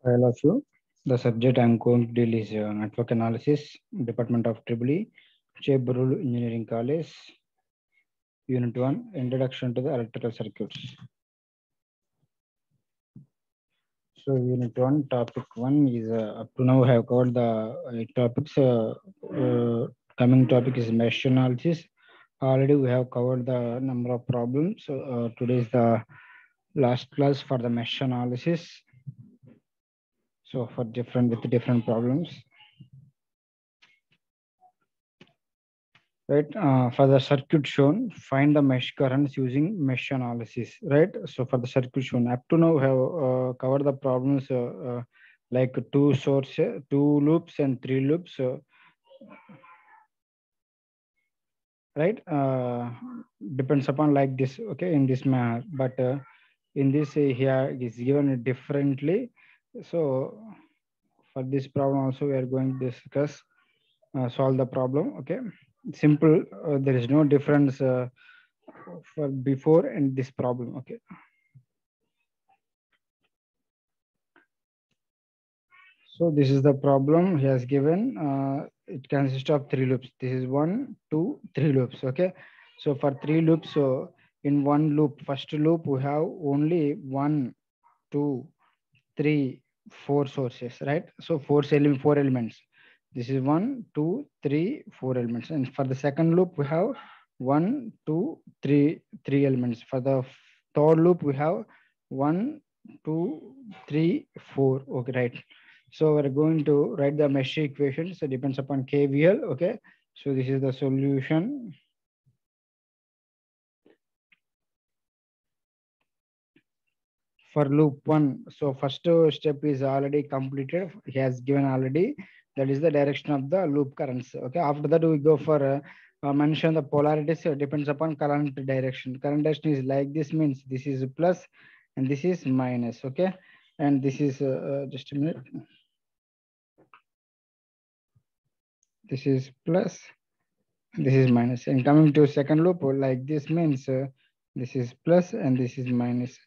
I love you. The subject I'm going to deal is network analysis, Department of EEE, Chabrul Engineering College, Unit 1, Introduction to the Electrical Circuits. So, Unit 1, Topic 1 is up to now I have covered the topics. Coming topic is mesh analysis. Already we have covered the number of problems. So, today is the last class for the mesh analysis. So, for different problems. Right, for the circuit shown, find the mesh currents using mesh analysis. Right, so for the circuit shown, up to now we have covered the problems like two sources, two loops and three loops. Right, depends upon like this. Okay, in this manner, but in this here it is given differently. So for this problem also we are going to discuss solve the problem. Okay, simple. There is no difference for before and this problem. Okay, so this is the problem he has given. It consists of three loops. This is 1 2 3 loops. Okay, so for three loops, so in one loop, first loop we have only 1 2 3 4 sources, right? So four elements. This is 1 2 3 4 elements, and for the second loop we have 1 2 3 elements. For the third loop we have 1 2 3 4. Okay, right. So we're going to write the mesh equation. So depends upon KVL. Okay, so this is the solution. For loop 1, so first step is already completed. He has given already, that is the direction of the loop currents. Okay, after that we go for mention the polarities. Depends upon current direction. Current direction is like this, means this is plus and this is minus. Okay, and this is just a minute, this is plus, this is minus. And coming to second loop, like this, means this is plus and this is minus.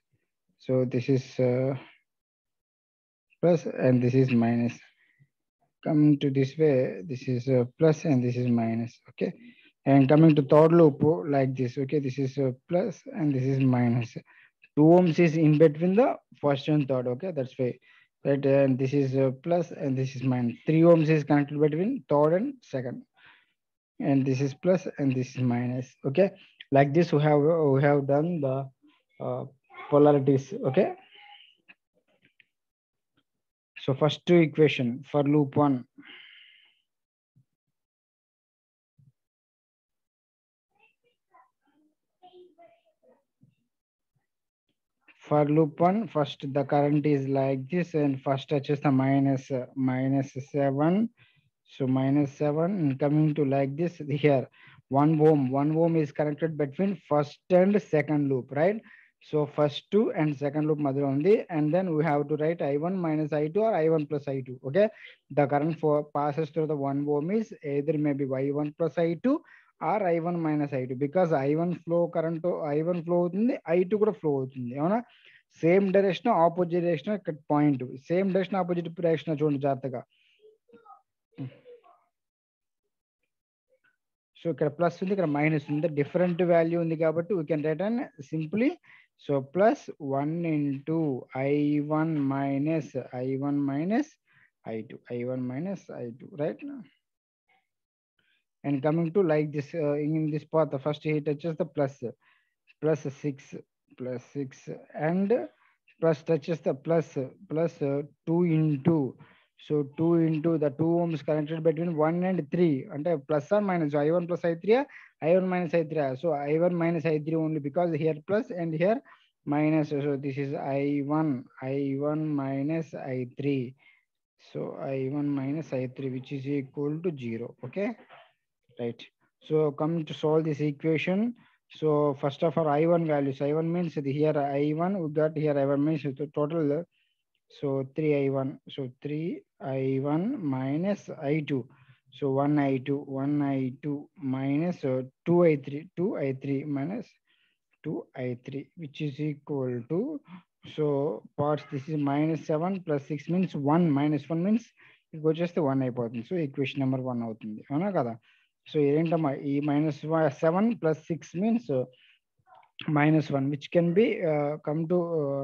So this is plus and this is minus. Coming to this way, this is plus and this is minus. Okay, and coming to third loop, like this. Okay, this is plus and this is minus. 2 ohms is in between the first and third. Okay, that's why, right? And this is plus and this is minus. 3 ohms is connected between third and second, and this is plus and this is minus. Okay, like this we have done the uh, polarities. Okay, so first two equation for loop 1. For loop 1, first the current is like this, and first touches the minus 7. So minus 7, and coming to like this here, 1 ohm is connected between first and second loop, right? So first two and second loop mother only, and then we have to write I1 minus I2 or I1 plus I2. Okay, the current for passes through the 1 ohm is either maybe I1 plus I2 or I1 minus I2, because I1 flow current I1 flow అవుతుంది, I2 కూడా flow అవుతుంది. అవునా, same direction opposite direction ఇక్కడ point, same direction opposite direction చూడండి జాగ్రత్తగా. So ఇక్కడ plus ఉంది, ఇక్కడ మైనస్ ఉంది, డిఫరెంట్ వాల్యూ ఉంది కాబట్టి we can right and simply. So plus 1 into I1 minus I1 minus I2, I1 minus I2, right? And coming to like this, in this path, the first he touches the plus 6 and plus touches the plus 2 into, so 2 into the 2 ohms connected between 1 and 3, and plus or minus I1 plus I3, I1 minus I3. So I1 minus I3 only, because here plus and here minus. So this is I1 minus I3. So I1 minus I3, which is equal to 0. Okay, right? So come to solve this equation. So first of all, I1 values, I1 means here I1 we got, here I1 means the total. So 3I1, so 3I1 minus I2, so 1I2 minus 2I3 minus 2I3, which is equal to So parts, this is minus 7 plus 6 means 1, minus 1 means it goes just 1 అయిపోతుంది. So equation number 1 అవుతుంది, అవునా కదా? So ఏంటమ్మా ఈ minus 7 plus 6 means minus 1, which can be come to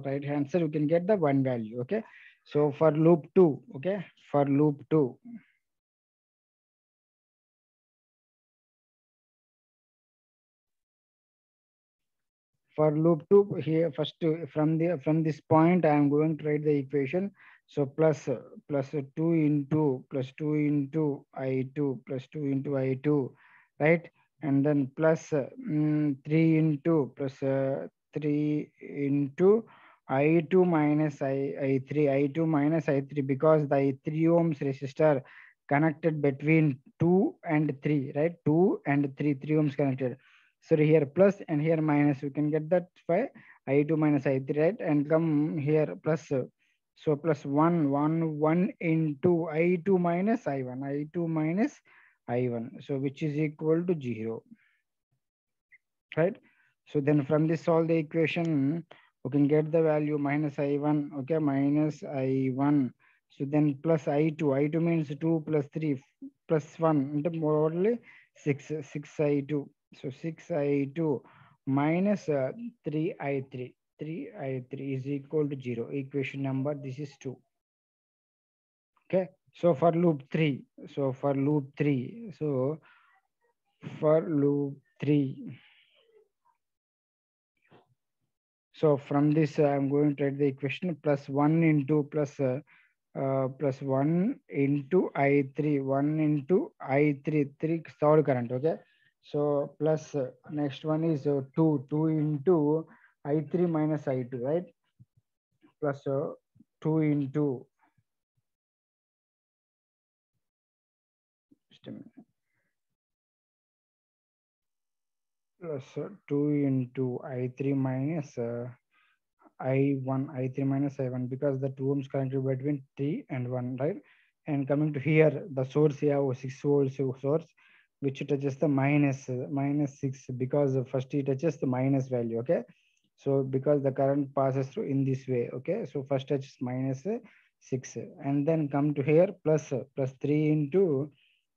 right hand side, you can get the 1 value. Okay, so for loop 2, okay, for loop 2, for loop 2 here, first from this point I am going to write the equation. So plus 2 into plus 2 into I2 plus 2 into I2, right? And then plus 3 into plus 3 into I2 minus I3, I2 minus I3, because the 3 ohms resistor connected between 2 and 3, right? 2 and 3 ohms connected. So here plus and here minus, we can get that by I2 minus I3, right? And come here plus. So plus 1 into I2 minus I1, I2 minus I1. So which is equal to 0, right? So then from this solve the equation, we can get the value minus I1, okay, minus I1. So then plus I2, I2 means 2 plus 3 plus 1, into more only 6, 6I2. So 6I2 minus 3I3, 3I3 is equal to 0. Equation number, this is 2. Okay, so for loop 3, so for loop 3, so for loop 3, so from this, I'm going to write the equation plus 1 into plus 1 into I3, 1 into I3, 3 third current, okay? So plus next one is 2 into I3 minus I2, right? Plus 2 into, just a minute, plus 2 into I3 minus I1, I3 minus I1, because the 2 ohms current between 3 and 1, right? And coming to here, the source here, 6 volts source, which touches the minus 6, because first it touches the minus value, okay? So because the current passes through in this way, okay? So first touches minus 6, and then come to here plus 3 into,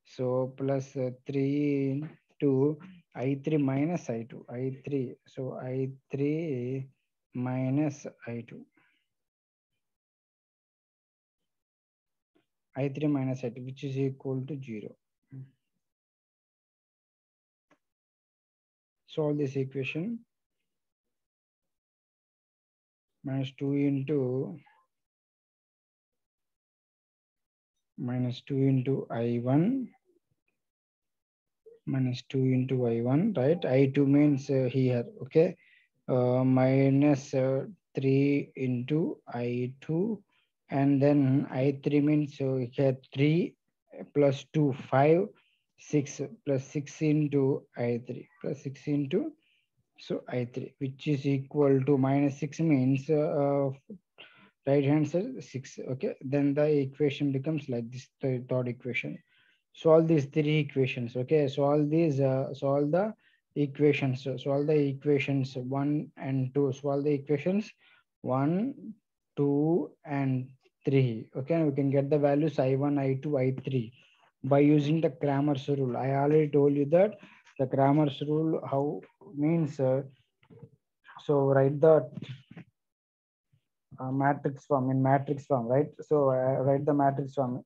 so plus 3 into I3 minus I2, I3, so I3 minus I2, I3 minus I2, which is equal to 0. Solve this equation. Minus 2 into I1 minus 2 into I1, right? I2 means here, okay? Minus 3 into I2, and then I3 means here 3 plus 2, 5, 6 plus 6 into I3 plus 6 into, so I3, which is equal to minus 6 means right hand side 6, okay? Then the equation becomes like this, the third equation. Solve these 3 equations, okay? Solve these, solve the equations, solve the equations 1 and 2, solve the equations 1, 2 and 3, okay? We can get the values I1, I2, I3 by using the Cramer's rule. I already told you that the Cramer's rule how means, so write the matrix form, in matrix form, right? So write the matrix form.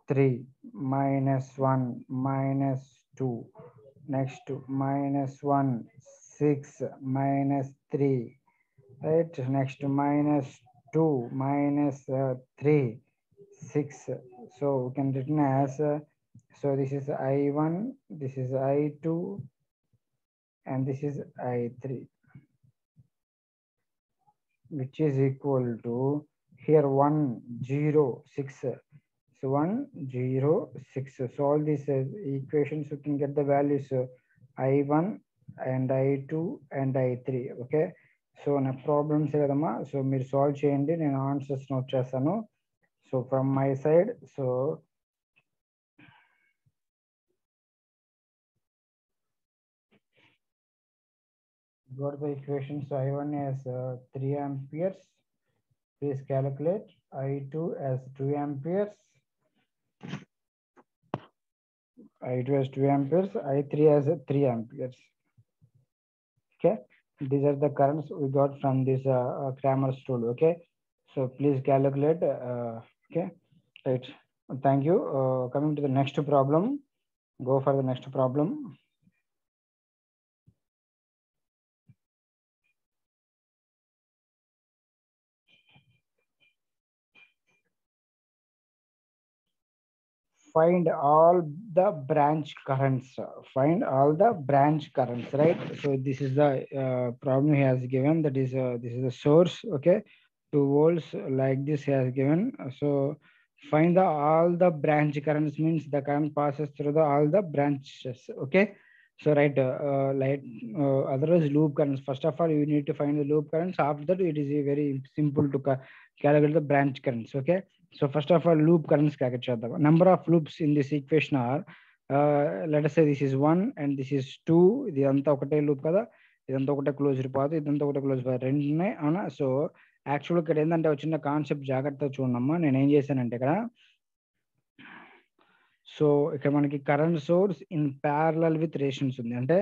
3 minus 1 minus 2, next to minus 1 6 minus 3, right? Next to minus 2 minus 3 6. So we can written as so this is I1, this is I2, and this is I3, which is equal to here 1 0 6. So 1 0 6. So all these equations you can get the values I1 and I2 and I3, okay? So na problems kadama, so meer solve cheyandi, nenu answers note chestanu. So from my side, so Got the equation. So I1 as 3 amperes. Please calculate. I2 as 2 amperes. I2 as 2 amperes. I3 as 3 amperes. Okay. These are the currents we got from this Cramer's tool. Okay. So please calculate. Okay. Right. Thank you. Coming to the next problem. Go for the next problem. Find all the branch currents. Find all the branch currents, right? So this is the problem he has given. That is this is the source. Okay, 2 volts like this he has given. So find the all the branch currents means the current passes through the all the branches. Okay. So right, otherwise loop currents. First of all, you need to find the loop currents. After that, it is very simple to calculate the branch currents. Okay. So first of all, loop currents calculate చేద్దాం. Number of loops in this equation are, let us say this is 1 and this is 2. ఇదంతా ఒకటే loop కదా, ఇదంతా ఒకటే closed path, ఇదంతా ఒకటే close path, రెండు ఉన్నాయి అవునా. సో యాక్చువల్ ఇక్కడ ఏంటంటే వచ్చిన కాన్సెప్ట్ జాగ్రత్తగా చూడమ్మా. నేను ఏం చేశానంటే ఇక్కడ, సో ఇక్కడ మనకి current source in parallel with resistance ఉంది. అంటే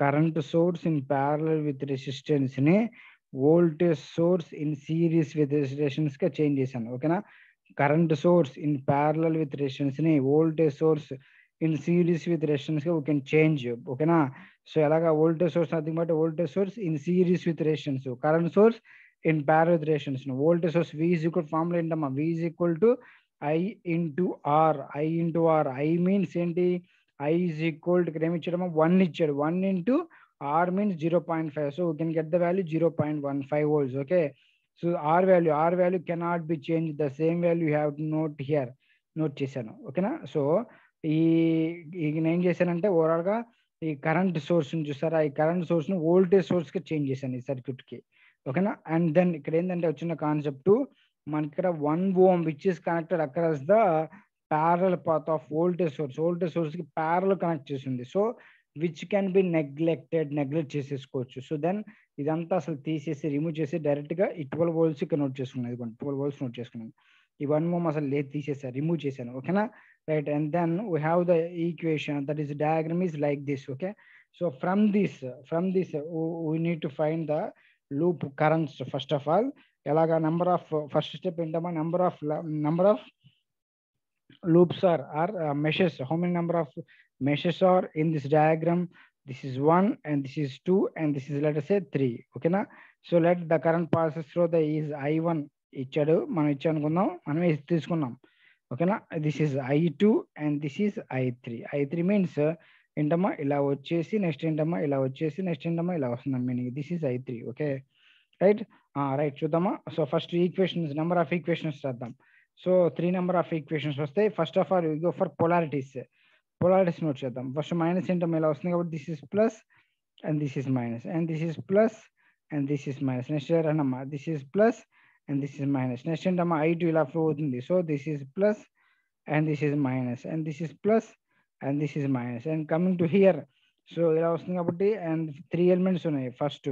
current source in parallel with resistance ని voltage source in series with resistance గా చేంజ్ చేశాను. ఓకేనా. Current source in parallel with resistance ని voltage source in series with resistance గా we can change. ఓకేనా. So ఎలాగా voltage source nothing but voltage source in series with resistance, current source in parallel with resistance. Voltage source V is equal formula ఏంటమ్మా, V is equal to I into R. I into R. I means ఏంటి, I is equal to ఇక్కడ ఏమి ఇచ్చాడమ్మా 1 ఇచ్చాడు. 1 into R means 0.5. So we can get the value 0.15 volts. Okay. So R value cannot be changed. The same value you have to note here. Note చేశాను. ఓకేనా. So నేను ఏం చేశానంటే overall గా ఈ కరెంట్ సోర్స్ ని చూసారా, ఈ కరెంట్ సోర్స్ ని వోల్టేజ్ సోర్స్ కి చేంజ్ చేశాను ఈ సర్క్యూట్ కి. ఓకేనా. అండ్ దెన్ ఇక్కడ ఏంటంటే వచ్చిన కాన్సెప్ట్ మనకి ఇక్కడ 1 ohm which is connected across the parallel path of voltage source. Voltage source కి ప్యారల్ కనెక్ట్ చేసింది. So which can be neglect చేసేసుకోవచ్చు. సో దెన్ ఇదంతా అసలు తీసేసి రిమూవ్ చేసి డైరెక్ట్ గా ఈ 12 volts ఇక్కడ నోట్ చేసుకున్నాను. ఇదిగోండి 12 volts నోట్ చేసుకున్నాను. ఈ 1 ohm అసలు లేదు, తీసేసాను, రిమూవ్ చేశాను. ఓకేనా. Right. And then we have the equation that is diagram is like this. Okay. So from this we need to find the loop currents. First of all ఎలాగా number of first step ఏంటమ్మా, number of loops are meshes. How many number of meshes are in this diagram? This is 1 and this is 2 and this is, let us say, 3. Okay na. So let the current passes through the is I1 ఇచ్చాడు, మనం ఇచ్చాను అనుకుందాం, మనం తీసుకున్నాం. ఓకేనా. This is I2 and this is I3. I3 means ఏంటమ్మా ఇలా వచ్చేసి నెక్స్ట్ ఏంటమ్మా ఇలా వచ్చేసి నెక్స్ట్ ఏంటమ్మా ఇలా వస్తుందమ్మా meaning. This is I3. Okay. Right. Right చూద్దామా. So first equations, number of equations చేద్దాం. సో 3 నెంబర్ ఆఫ్ ఈక్వేషన్స్ వస్తాయి. First of all go for polarities. Polarities note చేద్దాం. ఫస్ట్ మైనస్ ఏంటమ్మా ఇలా వస్తుంది కాబట్టి this is plus and this is minus and this is plus and this is minus. Next రండమ్మా this is plus and this is minus. Next ఏంటమ్మా I2 ఇలా flow అవుతుంది. So this is plus and this is minus and this is plus and this is minus. And coming to hear, so ఇలా వస్తుంది కాబట్టి and 3 elements ఉన్నాయి. First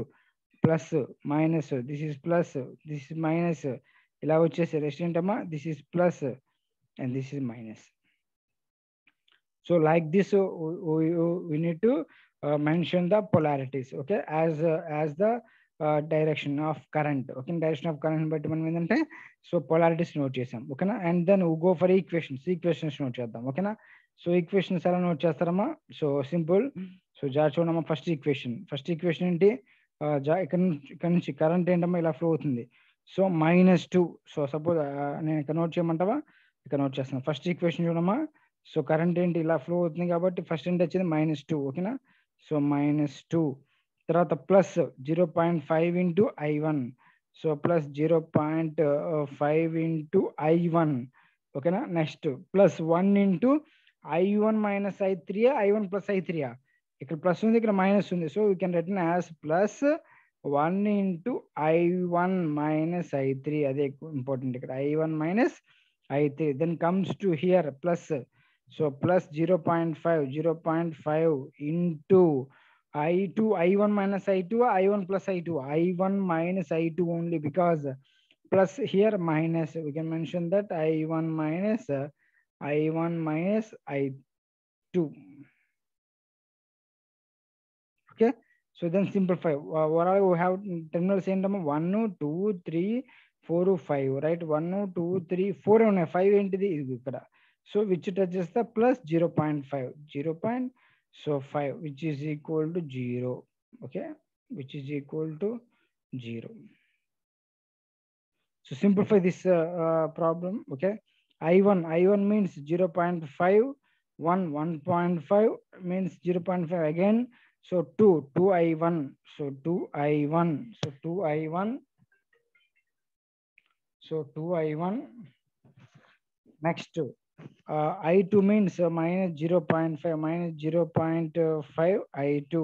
plus minus, this is plus, this is minus, ఇలా వచ్చేసి rest ఏంటమ్మా this is plus and this is minus. So like this we need to mention the polarities. Okay, as the direction of current. Okay, direction of current బట్టి మనం ఏంటంటే so polarities note చేసాం. ఓకేనా. And then go for equations note చేద్దాం. ఓకేనా. So equations ఎలా note చేస్తారమ్మా, so simple. So చూడమ్మా ఫస్ట్ ఈక్వేషన్ ఏంటి, ఇక్కడ నుంచి కరెంట్ ఏంటమ్మా ఇలా ఫ్లో అవుతుంది. సో -2. సో సపోజ్ నేను ఇక్కడ నోట్ చేయమంటావా, ఇక్కడ నోట్ చేస్తాను. ఫస్ట్ ఈక్వేషన్ చూడమ్మా. సో కరెంట్ ఏంటి ఇలా ఫ్లో అవుతుంది కాబట్టి ఫస్ట్ ఏంటి వచ్చింది -2. ఓకేనా. సో -2 తర్వాత plus 0.5 into I1. So plus 0.5 into I1. ఓకేనా. Next plus 1 into I1 minus I3, I1 plus I3. ఇక్కడ ప్లస్ ఉంది, ఇక్కడ మైనస్ ఉంది. So you can return as plus 1 into I1 minus I3. అదే ఇంపార్టెంట్ ఇక్కడ, I1 minus I3. Then comes to here plus. So plus 0.5 into I2, I1 minus I2, I1 plus I2, I1 minus I2 only, because plus here minus, we can mention that I1 minus I2. Okay, so then simplify. What are we have terminals ఏంటమ్మా 1 2 3 4 5, right? 1 2 3 4 ఉన్నాయి, 5 ఏంటిది ఇది ఇక్కడ. So which touches the plus 0.5, 0. So 5, which is equal to 0. Okay, which is equal to 0. So simplify this problem. Okay, I1 means 0.5, 1 means 0.5 again. So 2I1, so 2I1, so 2I1, so 2I1. Next, I2 means minus 0.5, minus 0.5 I2,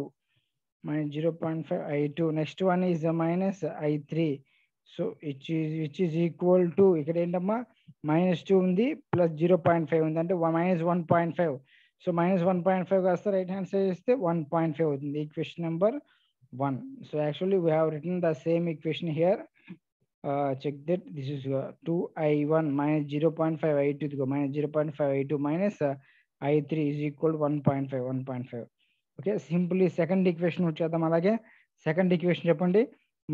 minus 0.5 I2. Next one is minus I3. So which is equal to, ఇక్కడ ఏంటమ్మా -2 ఉంది, plus 0.5 ఉంది, అంటే minus 1.5. So minus 1.5 కాస్త right hand side ఇస్తే 1.5 అవుతుంది, equation number 1. So actually we have written the same equation here. Check that this is 2I1 minus 0.5 I2, minus 0.5 I2 minus I3 is equal to 1.5. Okay, simply second equation వచ్చేద్దాం. అలాగే second equation చెప్పండి,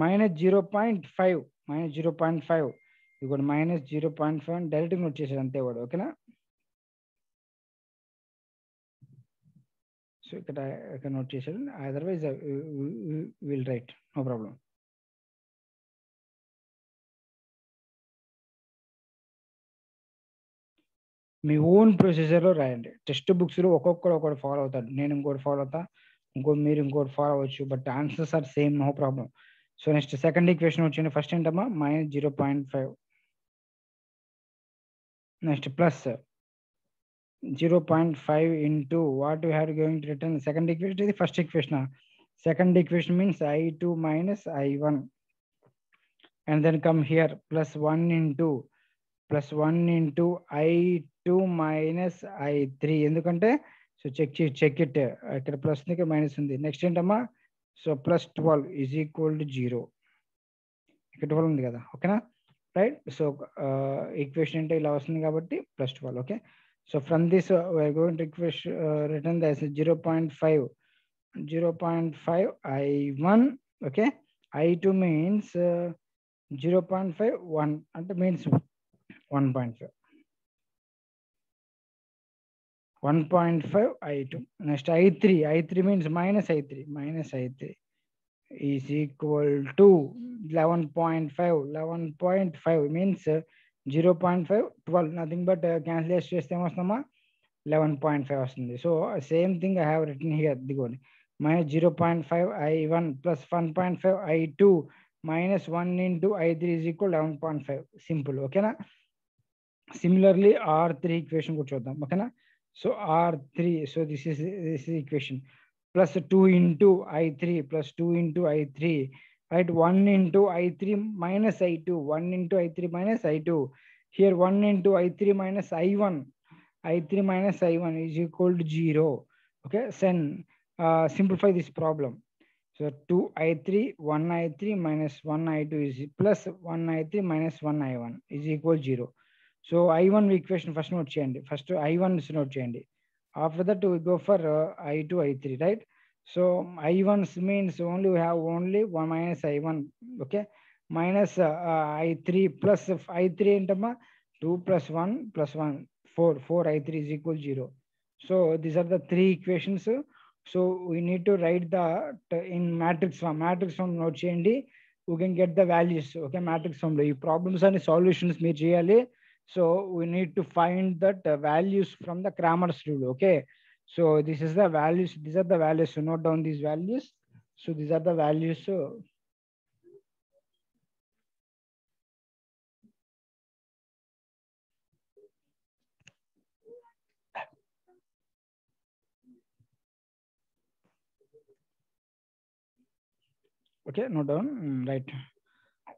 -0.5, ఇది కూడా -0.5 డైరెక్ట్గా వచ్చేసాడు అంతే వాడు. ఓకేనా, సో ఇక్కడ నోట్ చేశాడు, otherwise will write, no problem. మీ ఓన్ ప్రొసీజర్లో రాయండి. టెక్స్ట్ బుక్స్లో ఒక్కొక్కటి ఫాలో అవుతాడు, నేను ఇంకోటి ఫాలో అవుతా, మీరు ఇంకోటి ఫాలో అవ్వచ్చు, but answers are same, no problem. So next second equation వచ్చింది, ఫస్ట్ ఏంటమ్మా -0.5, next plus 0.5 into what we are going to return. Second equation is the first equation. Second equation means I2 minus I1, and then come here plus 1 into I2 minus I3. ఎందుకంటే so check it, ఇక్కడ plus ఉంది, ఇక్కడ minus ఉంది. Next ఏంటమ్మా, so plus 12 is equal to 0, ఇక్కడ 12 ఉంది కదా. ఓకేనా, రైట్. సో ఈక్వేషన్ అంటే ఇలా వస్తుంది కాబట్టి plus 12. Okay, so from this we are going to return as 0.5 I1. okay, I2 means 0.5 1 అంటే means 1.5 I2. next I3 means minus I3 is equal to 11.5 means 0.5 12, nothing but cancel చేస్తే ఏమొస్తుందమ్మా 11.5 వస్తుంది. So same thing I have written here, దిగోండి, -0.5 I1 plus 1.5 I2 minus 1 into I3 is equal 11.5. Simple. ఓకేనా, similarly R3 equation కూడా చూద్దాం. ఓకేనా, so R3, so this is equation, plus 2 into I3 plus 2 into I3, right? 1 into I3 minus I2, 1 into I3 minus I2. Here 1 into I3 minus I1, is equal to 0. Okay, then simplify this problem. So 2I3, 1I3 minus 1I2 is plus 1I3 minus 1I1 is equal 0. So I1 equation first note cheyandi, first I1 note cheyandi. After that we go for I2, I3, right? So I1 means only we have only 1 minus I1. okay, minus I3 plus I3 entama 2 plus 1 plus 1 4 I3 is equal 0. So these are the three equations. So we need to write the in matrix form note cheyandi, we can get the values. okay, matrix form lo ee problems and solutions meer cheyali. So we need to find that values from the Cramer's rule. okay, so this is the values, these are the values, so note down these values. So these are the values. So okay, note down, right.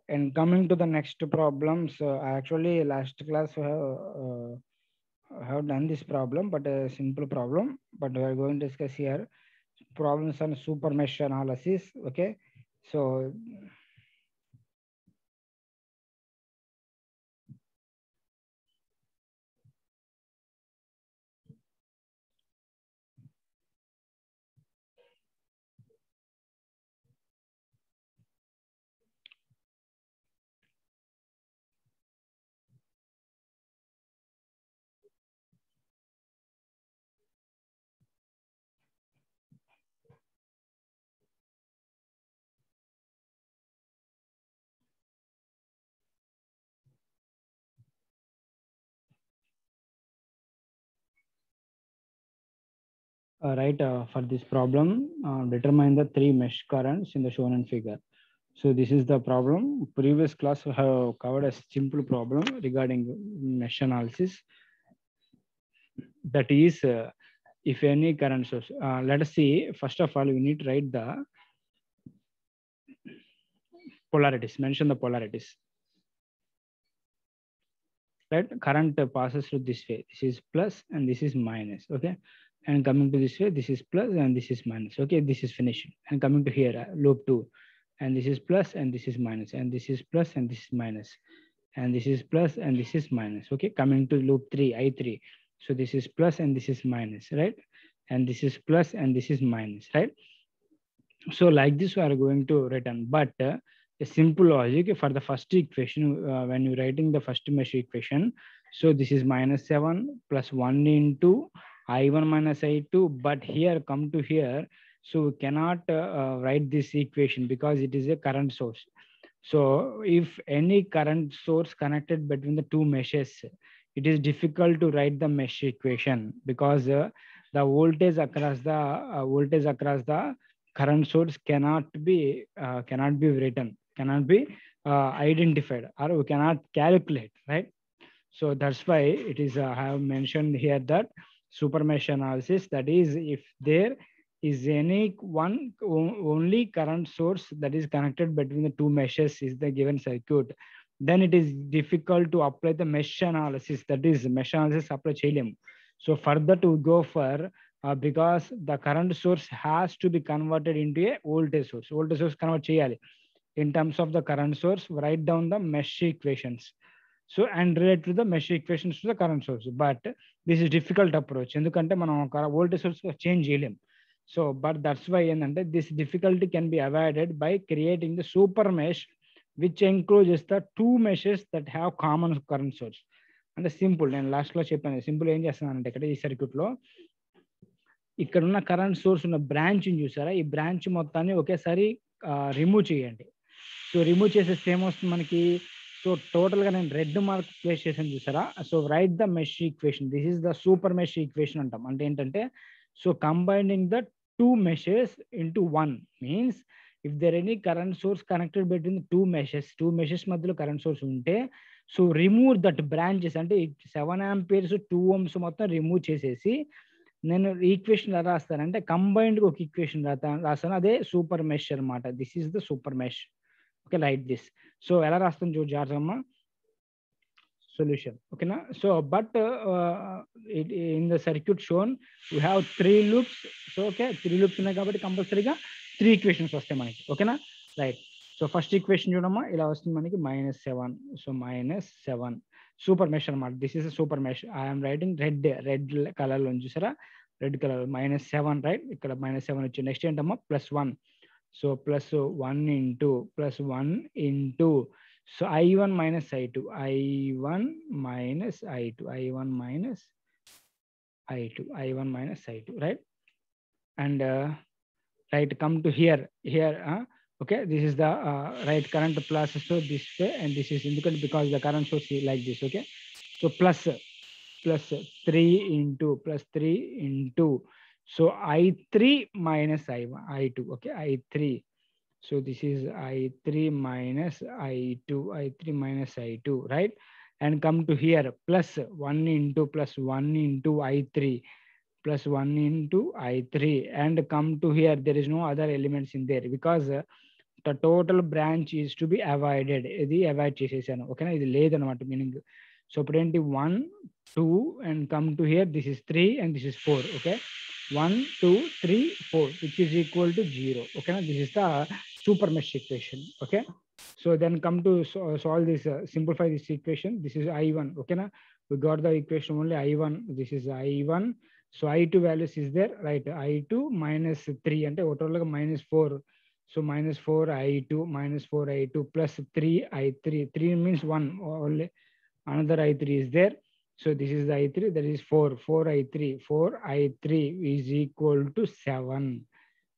And coming to the next problems, actually last class we have done this problem, but a simple problem, but we are going to discuss here. problems on super mesh analysis. Okay, so right, for this problem, determine the three mesh currents in the shown figure. So this is the problem. Previous class we have covered a simple problem regarding mesh analysis. That is, if any current source, let us see. First of all, we need to write the polarities. Mention the polarities. Right, current passes through this way. This is plus and this is minus. Okay, and coming to this way, this is plus and this is minus. Okay, this is finished. And coming to here, loop 2, and this is plus and this is minus, and this is plus and this is minus, and this is plus and this is minus. Okay, coming to loop 3, I3. So this is plus and this is minus, right? And this is plus and this is minus, right? So like this we are going to return, but a simple logic for the first equation, when you're writing the first mesh equation, so this is -7 plus 1 into I1 minus I2, but here come to here, so we cannot write this equation because it is a current source. So if any current source connected between the two meshes, it is difficult to write the mesh equation because the voltage across the current source cannot be written, cannot be identified, or we cannot calculate, right? So that's why it is I have mentioned here that super mesh analysis, that is, if there is any one only current source that is connected between the two meshes is the given circuit, then it is difficult to apply the mesh analysis, that is mesh analysis apply cheyalem. So further to go for because the current source has to be converted into a voltage source convert cheyali. In terms of the current source, write down the mesh equations, so and relate to the mesh equations to the current source. But this is difficult approach, ఎందుకంటే మనం voltage source change చేయలేం. So but that's why ఏంటంటే this difficulty can be avoided by creating the super mesh which encloses the two meshes that have common current source. అంటే simple, నేను last లో చెప్పాను simple ఏం చేస్తున్నానంటే ఇక్కడ ఈ సర్క్యూట్ లో ఇక్కడ ఉన్న కరెంట్ సోర్స్ ఉన్న బ్రాంచ్ చూసారా, ఈ బ్రాంచ్ మొత్తాన్ని ఒకేసారి రిమూవ్ చేయండి. సో రిమూవ్ చేసేస్తే ఏమొస్తుంది మనకి, సో టోటల్ గా నేను రెడ్ మార్క్ ప్లేస్ చేసాను చూసారా. So write the mesh equation, this is the super mesh equation అంటాం. అంటే ఏంటంటే, so combining the two meshes into one means if there any current source connected between two meshes మధ్యలో current source ఉంటే, so remove that branches, అంటే 7 amperes 2 ohms మొత్తం remove చేసేసి నేను equation ఎలా రాస్తానంటే కంబైన్డ్ ఒక ఈక్వేషన్ రాస్తాను, అదే సూపర్ మెష్ అనమాట. This is the super mesh. Okay, right this. So ఎలా రాస్తాను చూడు జాగ్రత్తమ్మా, solution. Okay na? So but in the circuit shown we have 3 loops. So okay, 3 loops ఉన్నాయి కాబట్టి కంపల్సరీగా 3 ఈక్వేషన్స్ వస్తాయి మనకి. ఓకేనా, రైట్. సో ఫస్ట్ ఈక్వేషన్ చూడమ్మా, ఇలా వస్తుంది మనకి -7. సో -7 సూపర్ మెష్ అనమాట. This is super mesh. I'm writing red colour లో చూసారా, రెడ్ కలర్ -7, రైట్. ఇక్కడ -7 వచ్చింది. నెక్స్ట్ ఏంటమ్మా, +1. So +1 into +1 into, so I1 minus I2, I1 minus I2, I1 minus I2, I1 minus I2, right? And right, come to here, okay, this is the right current plus, so this way, and this is independent because the current source is like this. Okay, so plus 3 into, so I3 minus I1, I2, okay, I3. So this is I3 minus I2, right? And come to here, +1 into I3, +1 into I3, and come to here, there is no other elements in there because the total branch is to be avoided. ఇది avoid చేసేసాను. ఓకేనా, ఇది లేదనమాట meaning. So ఇప్పుడు ఏంటి, 1 2 and come to here, this is 3 and this is 4. okay, 1, 2, 3, 4, which is equal to 0. Okay, now this is the super mesh equation. Okay, so then come to solve this, simplify this equation. This is I1. Okay, now we got the equation only I1. This is I1. So I2 values is there, right? I2 minus 3 and total minus 4. So minus 4 I2 minus 4 I2 plus 3 I3. 3 means 1 only. Another I3 is there. So this is the I3, that is 4. 4 I3. 4 I3 is equal to 7.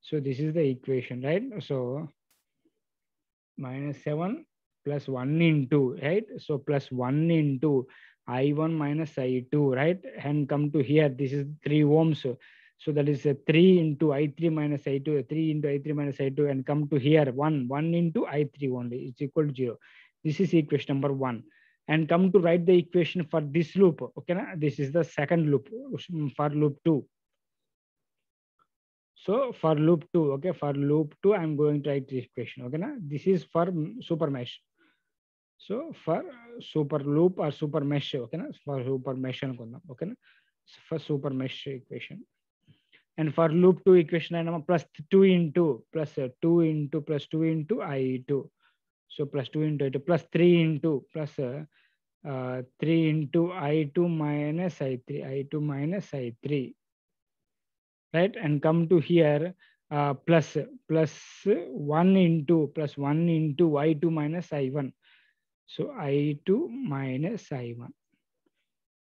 So this is the equation, right? So minus 7 plus 1 into, right? So plus 1 into I1 minus I2, right? And come to here, this is 3 ohms. So that is 3 into I3 minus I2, 3 into I3 minus I2, and come to here, 1 into I3 only. It's equal to 0. This is equation number 1. And come to write the equation for this loop. Okay, na? This is the second loop for loop 2. So for loop 2, okay, for loop 2, I'm going to write this equation. Okay, na? This is for super mesh. So for super loop or super mesh, okay, na? For super mesh, okay, na? So for super mesh equation. And for loop 2 equation, plus 2 into plus 2 into plus 2 into I2. So plus 2 into I2 plus 3 into plus 3 into I2 minus I3, I2 minus I3, right? And come to here, plus 1 into I2 minus I1. So I2 minus I1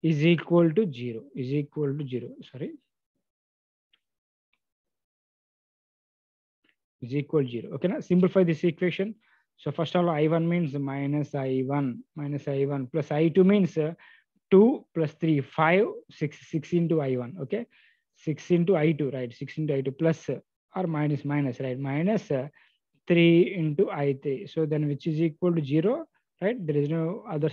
is equal to 0, sorry, is equal to 0. Okay, now simplify this equation. So first of all, I1 means minus I1 plus I2 means 2 plus 3, 5, 6 into I1. Okay, 6 into I2, right? 6 into I2 plus or minus, right? Minus 3 into I3. So then which is equal to 0, right? There is no other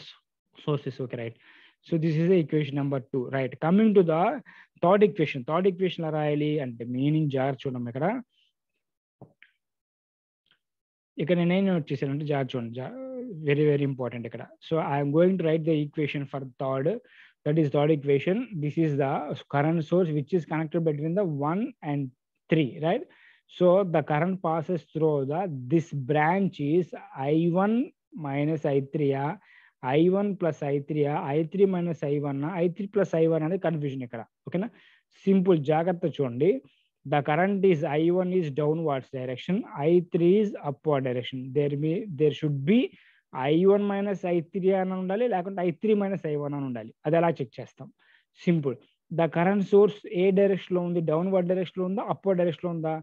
sources. Okay, right? So this is the equation number 2, right? Coming to the third equation la రాయాలి అంటే meaning జాగ్రత్త చూడడం ఇక్కడ నేను note చేశానంటే జాగ్రత్త చూడండి, very very important ఇక్కడ. So I'm going to right the equation for third, that is third equation. This is the current source which is connected between the 1 and 3, right? So the current passes through this branch is I1 minus I3, I1 plus I3, I3 minus I1, I3 plus I1 అనేది confusion ఇక్కడ. ఓకేనా, simple జాగ్రత్త చూడండి. The current is I1 is downwards direction, I3 is upward direction. There should be I1 minus I3 అని ఉండాలి, లేకుంటే I3 minus I1 అని ఉండాలి. అది ఎలా చెక్ చేస్తాం? Simple. The current source A direction లో ఉంది? డౌన్వర్డ్ డైరెక్షన్ లో ఉందా, అప్వర్డ్ డైరెక్షన్ లో ఉందా?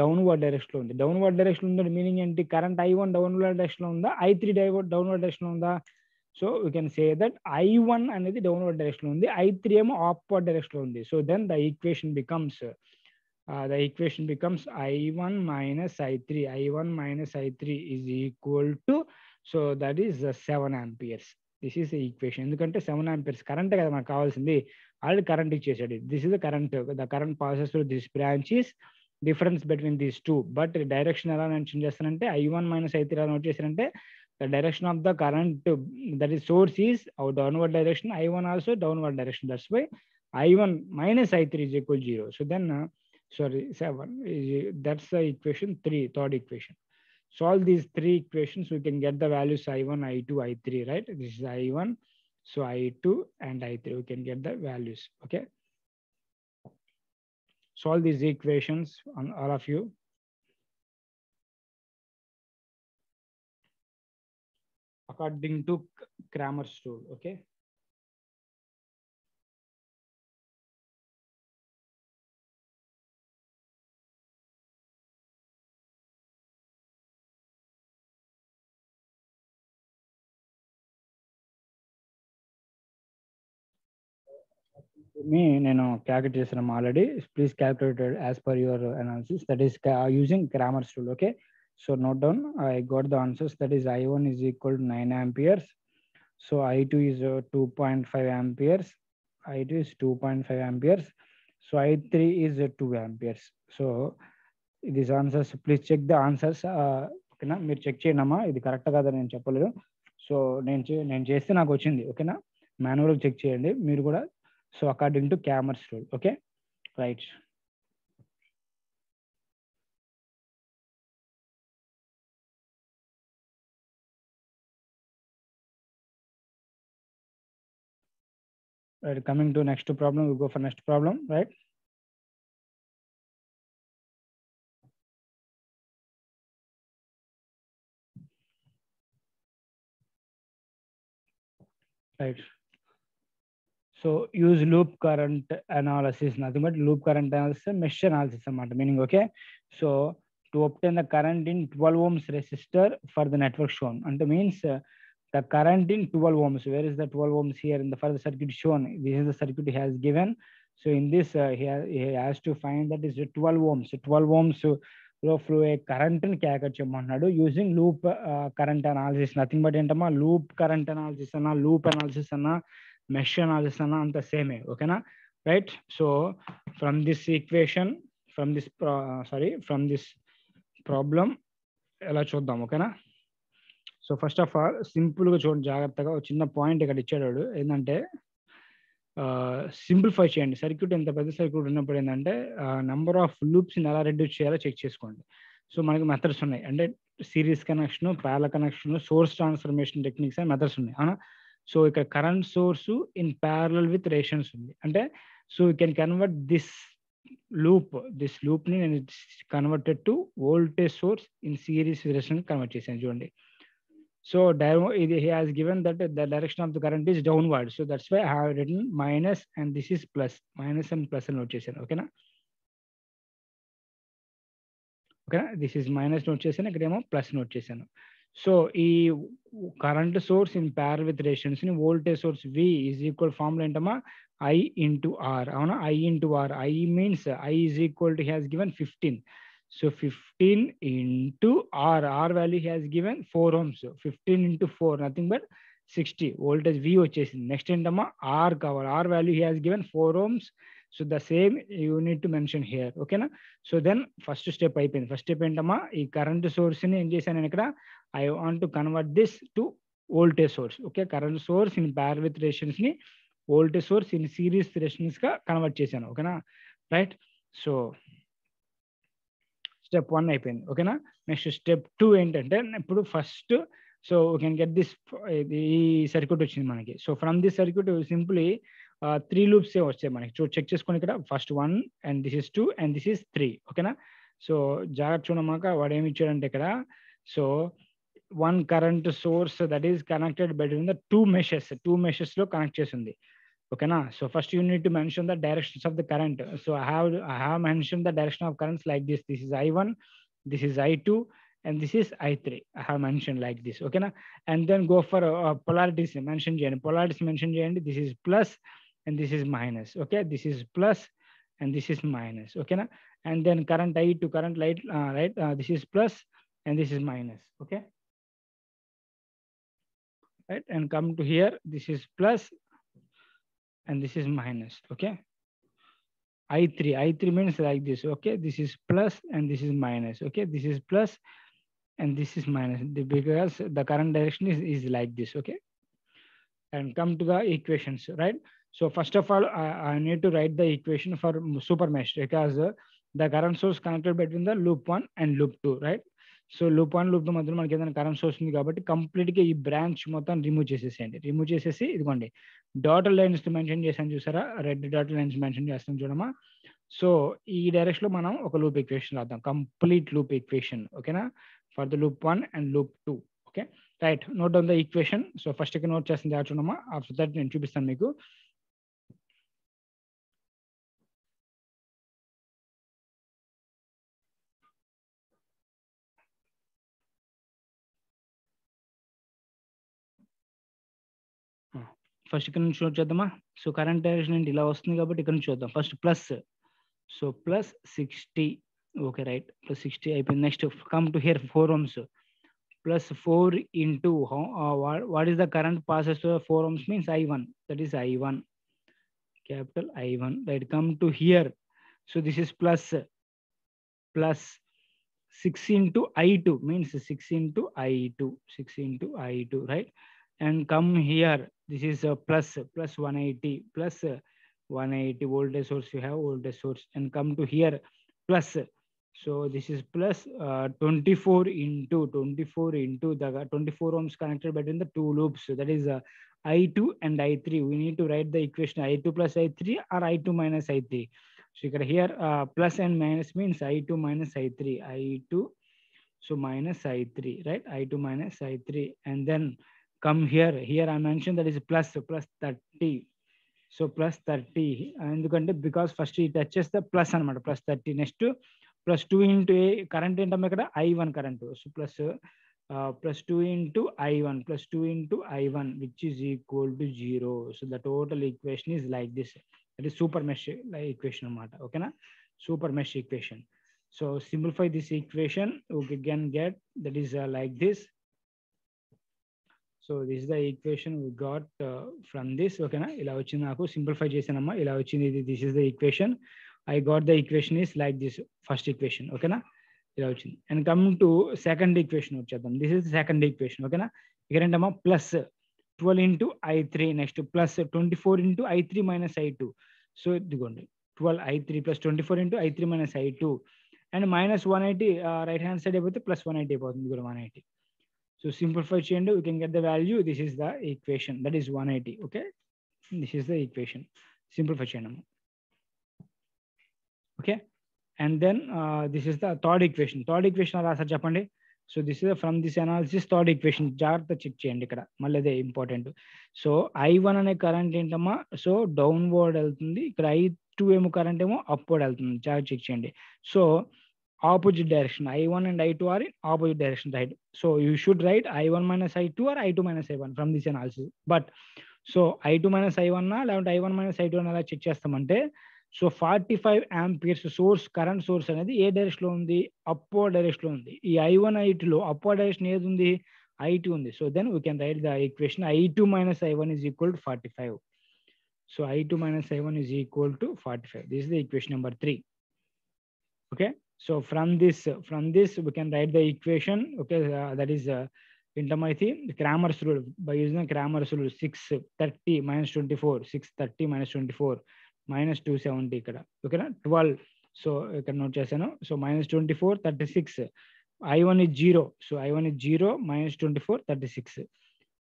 డౌన్వర్డ్ డైరెక్షన్ లో ఉంది. డౌన్వర్డ్ డైరెక్షన్ ఉందా మీనింగ్ ఏంటి? కరెంట్ I1 డౌన్వర్డ్ డైరెక్షన్ లో ఉందా, I3 డౌన్వర్డ్ డైరెక్షన్ లో ఉందా? So we can say that I1 అనేది డౌన్వర్డ్ డైరెక్షన్ లో ఉంది, I3 ఏమో అప్వర్డ్ డైరెక్షన్ లో ఉంది. So then the equation becomes I1 minus I3. I1 minus I3 is equal to, so that is 7 amperes. This is the equation. ఎందుకంటే 7 amperes current కదా మనకు కావాల్సింది, ఆల్రెడీ కరెంట్ ఇచ్చేసాడు. This is the current, the current passes through this branch is difference between these two. But direction ఎలా mention చేస్తానంటే I1 minus I3 ఎలా note చేశారంటే the direction of the current, that is source, is our downward direction, I1 also downward direction. That's why I1 minus I3 is equal to 0. So then sorry, 7 is, that's the equation 3, third equation. Solve these 3 equations, we can get the values I1, I2, I3, right? This is I1, so I2 and I3, we can get the values. Okay, solve these equations on all of you. According to Cramer's rule. Okay, నేను calculate చేస్తున్నాం already. Please calculated as per your analysis, that is using Cramer's rule. Okay, so note down, I got the answers. That is I1 is equal to 9 amperes. So I2 is 2.5 amperes. I2 is 2.5 amperes. So I3 is 2 amperes. So these answers, please check the answers. ఓకేనా, మీరు check చేయండమ్మా, ఇది correct కదా నేను చెప్పలేదు. So నేను చేస్తే నాకు వచ్చింది. ఓకేనా, మాన్యువల్గా చెక్ చేయండి మీరు కూడా. So according to Cramer's rule. Okay, right. Right, coming to next problem, we go for next problem, right? Right. So use loop current analysis, nothing but loop current analysis, mesh analysis, meaning, okay. So to obtain the current in 12 ohms resistor for the network shown, and means the current in 12 ohms. Where is the 12 ohms here in the further circuit shown? This is the circuit he has given. So in this, he has to find that is 12 ohms. 12 ohms flow a current in using loop current analysis, nothing but loop current analysis, loop analysis, mesh analysis and the same, okay na? Right. So from this equation, from this from this problem ఎలా చూద్దాం, ఓకేనా? So first of all సింపుల్గా చూడండి జాగ్రత్తగా. ఒక చిన్న point ఇక్కడ ఇచ్చాడు ఏంటంటే సింప్లిఫై చేయండి. సర్క్యూట్ ఎంత పెద్ద సర్క్యూట్ ఉన్నప్పుడు ఏంటంటే నెంబర్ ఆఫ్ లూప్స్ని ఎలా రెడ్యూస్ చేయాలో చెక్ చేసుకోండి. సో మనకి మెథడ్స్ ఉన్నాయి, అంటే series connection, parallel connection, source transformation techniques అని మెథడ్స్ ఉన్నాయి, అవునా? సో ఇక్కడ current source in parallel with rations ఉంది, అంటే so you can convert this loop ని నేను converted to voltage source in series ration convert చేశాను చూడండి. So he has given that the direction of the current is downward. So that's why I have written minus and this is plus. Minus and plus note chesanu. Okay na? Okay na? This is minus note chesanu. Ikkademo plus note chesanu. So current source in pair with ratios in voltage source V is equal formula entama I into R. Avuna I into R. I means I is equal to, he has given 15. So 15 into R. R value he has given 4 ohms. So 15 into 4, nothing but 60. Voltage V వచ్చేసింది. Next ఏంటమ్మా R cover. R value he has given 4 ohms. So the same you need to mention here. Okay na? So then first step అయిపోయింది. First step ఏంటమ్మా ఈ current source ని ఏం చేశాను నేను ఇక్కడ, I want to convert this to voltage source. Okay, current source in pair with ratios ని voltage source in series ratios గా కన్వర్ట్ చేశాను. ఓకేనా? రైట్. సో స్టెప్ 1 అయిపోయింది, ఓకేనా? నెక్స్ట్ స్టెప్ 2 ఏంటంటే ఇప్పుడు first so we can get this, ఈ circuit వచ్చింది మనకి. So from this circuit simply 3 loops వచ్చాయి మనకి. చెక్ చేసుకొని ఇక్కడ first 1 and this is 2 and this is 3, ఓకేనా? సో జాగ్రత్త చూడమాక వాడు ఏమి ఇచ్చాడంటే ఇక్కడ, so 1 current source that is connected between the 2 meshes లో కనెక్ట్ చేసి ఉంది, ఓకేనా? So first you need to mention the directions of the current. So I have mention the direction of currents like this. This is I1, this is I2 and this is I3. I have mentioned like this, okay na? And then go for polarities mention cheyandi. Polarities mention cheyandi. This is plus and this is minus, okay? This is plus and this is minus, okay na? And then current I2, current light, right, this is plus and this is minus, okay? Right, and come to here, this is plus and this is minus, okay? I3 means like this, okay? This is plus and this is minus, okay? This is plus and this is minus because the current direction is like this, okay? And come to the equations, right? So first of all, I need to write the equation for super mesh because the current source connected between the loop 1 and loop 2, right? So loop 1 loop 2 మధ్యలో మనకి ఏదైనా current source ఉంది కాబట్టి complete గా ఈ branch మొత్తం remove చేసేసేయండి. Remove చేసేసి ఇదిగోండి డాటెడ్ లైన్స్ మెన్షన్ చేశాను చూసారా, రెడ్ డాటెడ్ లైన్స్ మెన్షన్ చేస్తాం చూడమా. సో ఈ డైరెక్షన్ లో మనం ఒక లూప్ ఈక్వేషన్ రాద్దాం, కంప్లీట్ లూప్ ఈక్వేషన్, ఓకేనా? For the loop 1 and loop 2, okay? Right, note down the equation. So first ఇక్కడ నోట్ చేస్తుంది చూడమా, ఆఫ్టర్ దట్ నేను చూపిస్తాను మీకు. ఫస్ట్ ఇక్కడ నుంచి నోట్ చేద్దామా. సో కరెంట్ డైరెక్షన్ ఏంటి ఇలా వస్తుంది కాబట్టి ఇక్కడ నుంచి చూద్దాం. First plus, so plus 60, okay right, plus 60 అయిపోయింది. Next come to hear 4 ohms, plus 4 into what is the current passes to 4 ohms means I1, that is I1, capital I1, right? Come to here, so this is plus 6 into I2 means 6 into I2, right? And come here, this is plus 180, plus 180 voltage source, you have voltage source, and come to here plus So this is plus 24 into the 24 ohms connected between the two loops. So that is I2 and I3. We need to write the equation I2 plus I3 or I2 minus I3. So you can here plus and minus means I2 minus I3. I2 so minus I3, right? I2 minus I3. And then come here. Here I mentioned that is plus 30. So plus 30. And because first it touches the plus and plus 30. Next to plus 2 into a current I1 current. So plus 2 into I1 plus 2 into I1, which is equal to 0. So the total equation is like this. That is super mesh equation. Okay, na? Super mesh equation. So simplify this equation, we can get that is like this. So this is the equation we got from this. Okay, na? Ila vachindi naku simplify chesanamma. Ila vachindi. This is the equation. I got the equation is like this. First equation. Okay, na? Ila vachindi. And coming to second equation vachadam. This is the second equation. Okay, na? Ikkada plus 12 into I3 next to plus 24 into I3 minus I2. So 12 I3 plus 24 into I3 minus I2 and minus 180 right hand side plus 180 180. So simplify change, we can get the value. This is the equation, that is 180. Okay, this is the equation. Simplify change. Okay, and then this is the third equation. Third equation rasa chepandi. So this is from this analysis third equation. Jartha check cheyandi ikkada malli ade important. So I1 ane current entama, so downward వెళ్తుంది, ఇక్కడ I2 ఏమో current ఏమో upward వెళ్తుంది. Jartha check cheyandi. So opposite direction, I1 and I2 are in opposite direction, right? So you should write I1 minus I2 or I2 minus I1 from this analysis. But so I2 minus I1 na లేదంటే I1 minus I2 అని ఎలా check చేస్తామంటే, so 45 amperes source current source అనేది ఏ direction లో ఉంది, upward direction లో ఉంది. ఈ I1 I2 లో అప్వర్డ్ డైరెక్షన్ ఏది ఉంది, I2 ఉంది. So then we can write the equation I2 minus I1 is equal to 45. So I2 minus I1 is equal to 45. This is the equation number 3. Okay, so from this we can write the equation. Okay, that is the Cramer's rule. By using the Cramer's rule, 630 minus 24, 630 minus 24 minus 270 ikkada. Okay na, 12. So you can note chesanu. So minus 24 36. I1 is 0. So I1 is 0 minus 24 36.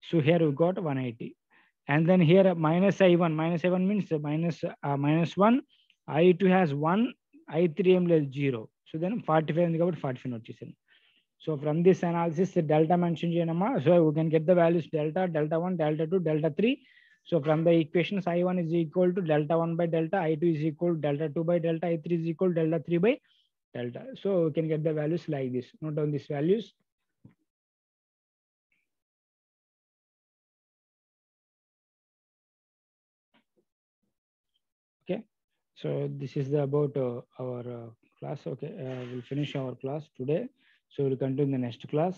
So here we got 180. And then here minus I1 means minus 1. I2 has 1. I3 ఏం లేదు 0. So then 45 ఉంది కాబట్టి 45 వచ్చేసింది. So from this analysis delta mention చేయనమ్మా. So we can get the values delta 1, delta 2, delta 3. So from the equations I1 is equal to delta 1 by delta, I2 is equal to delta 2 by delta, I3 is equal to delta 3 by delta. So we can get the values like this. Note down these values. Okay, so this is about our class. Okay, we'll finish our class today. So we'll continue in the next class.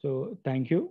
So thank you.